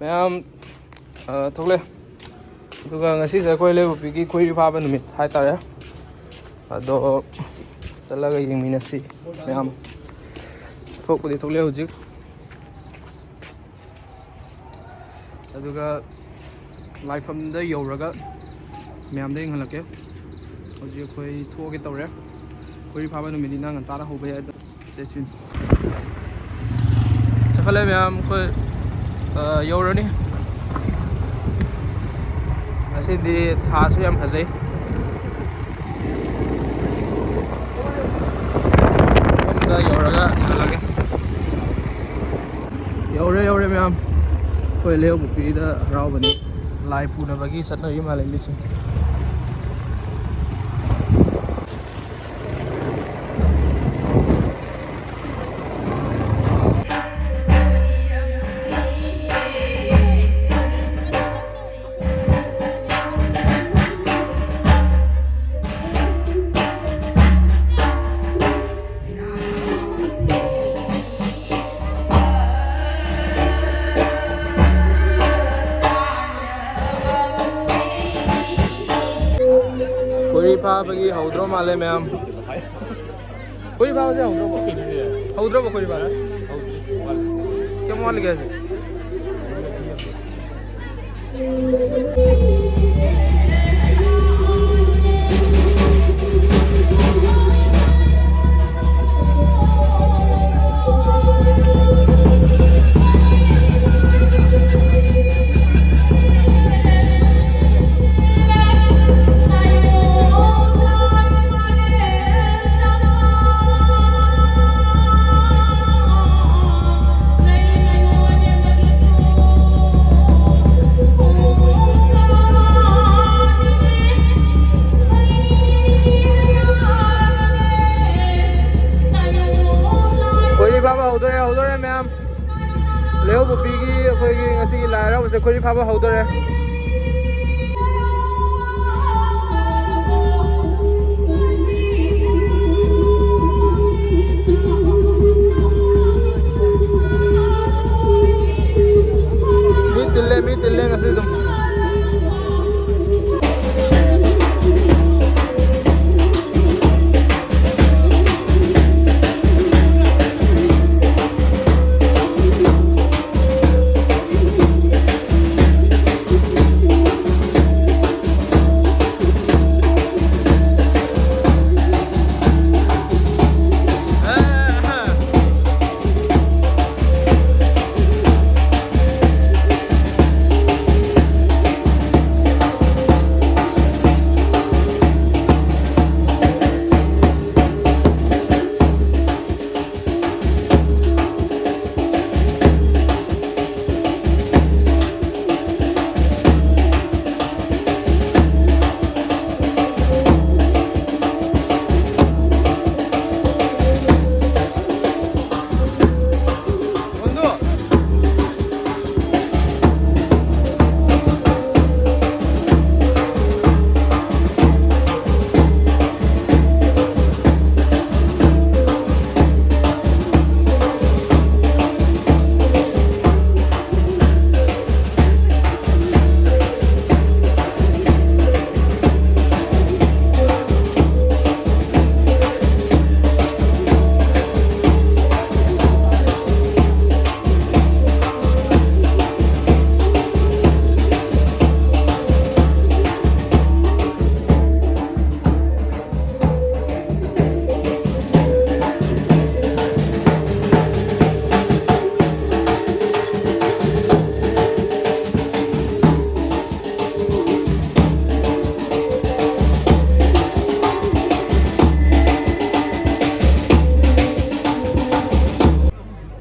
Ma'am, thúc lên. Tụi ngài sĩ sẽ quay lên một cái Khoiri Fakhre numit hai tare. Đó sẽ là cái gì mình sẽ ma'am. Thúc đi thúc lên hụt chứ. Tụi lại phẩm đây dầu rồi các ma'am đây ngân là kéo. Hụt chứ khơi thua cái tàu đấy. Khoiri Fakhre numit đi năng ta đã hụt bây giờ. Stay tuned. Chắc là ma'am khơi dầu rồi đi. Di thasu yam phazai kamda yoraga ngalage yore ma'am koi Leihaupokpi da Haraoba lai puna bagi satnari malai misi Khoiri Fakhre haudro male ma'am. Khoiri Fakhre se haudro ba Khoiri Fakhre kya mal gaya se haudore ma'am. Leihaupokpi ki akhoi ki ngasi ki lai haraoba se Khoiri Fakhre haudore. Mi tille ngasi dum.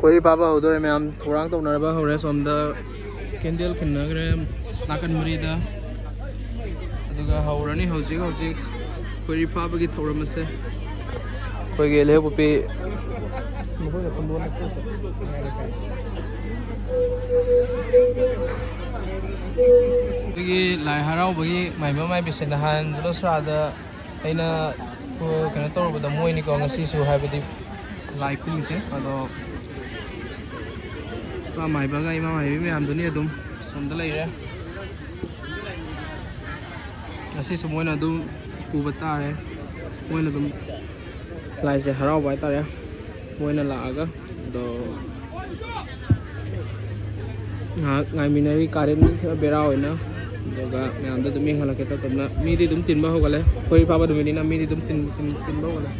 Khoiri Fakhre haudore ma'am. Thorang tawnaraba hore somda candle khinnagre nakan marida aduga haurani hojik Khoiri Fakhre gi thoram ase koi ge Leihaupokpi gi lai haraoba gi maiba mai bisinahan julosrada aina kena tawrubada moini ko ngasi su haibadi lai khung se ado ba mai ba gai ma mai bi am duni adum som da lai re asi semuanya adum pu bata re moina adum lai se harau bai ta re moina la aga do ngai minari karen ni bera hoina doga me am da dum hala ke ta tamna mi di dum tin ba ho gale koi pa ba dum ni na mi di dum tin ba ho gale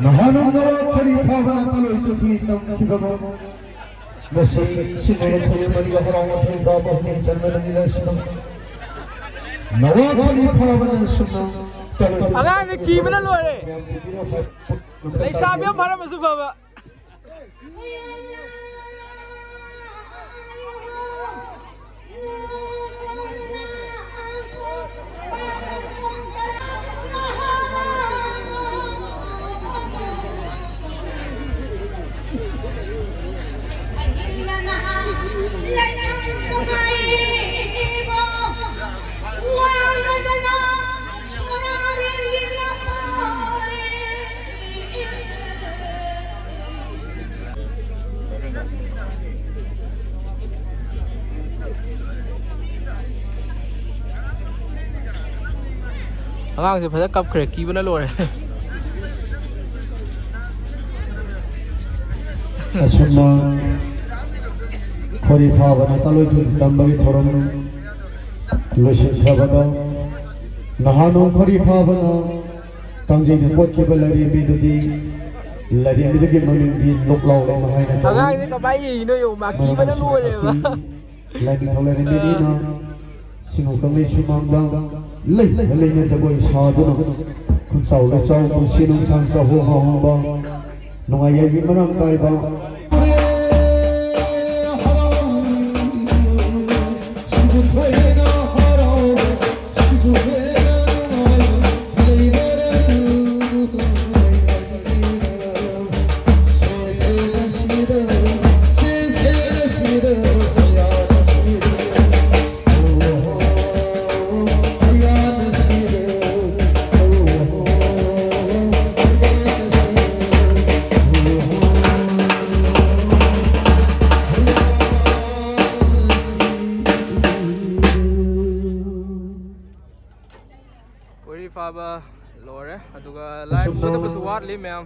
Nahanong nawa Khoiri Fakhre taloy tuthi tam khibago Nasi sinay Khoiri Fakhre Haraoba thai baba ne janman nila sinam Nawa Khoiri Fakhre sunam taloy Angang ni ki mana lore Lai sabi am phara masu baba Angang si phara kap khre ki bana lore Asuma Khoiri Fakhre taloy tuthi tam bagi thoram Losin khabada Nahanong Khoiri Fakhre tangjai de pot ke balari bidudi lari bidudi maning di loklau le mahai na Angang ni kabai yi no yo ma ki bana lore ba lari tholari bidina singu kamai sumangdang lei lei na jagoi saduna kun sau le chau kun sinung sang sa ho ha ba nungai yi manang kai ba Khoiri Fakhre lore aduga live sudah bersuat li ma'am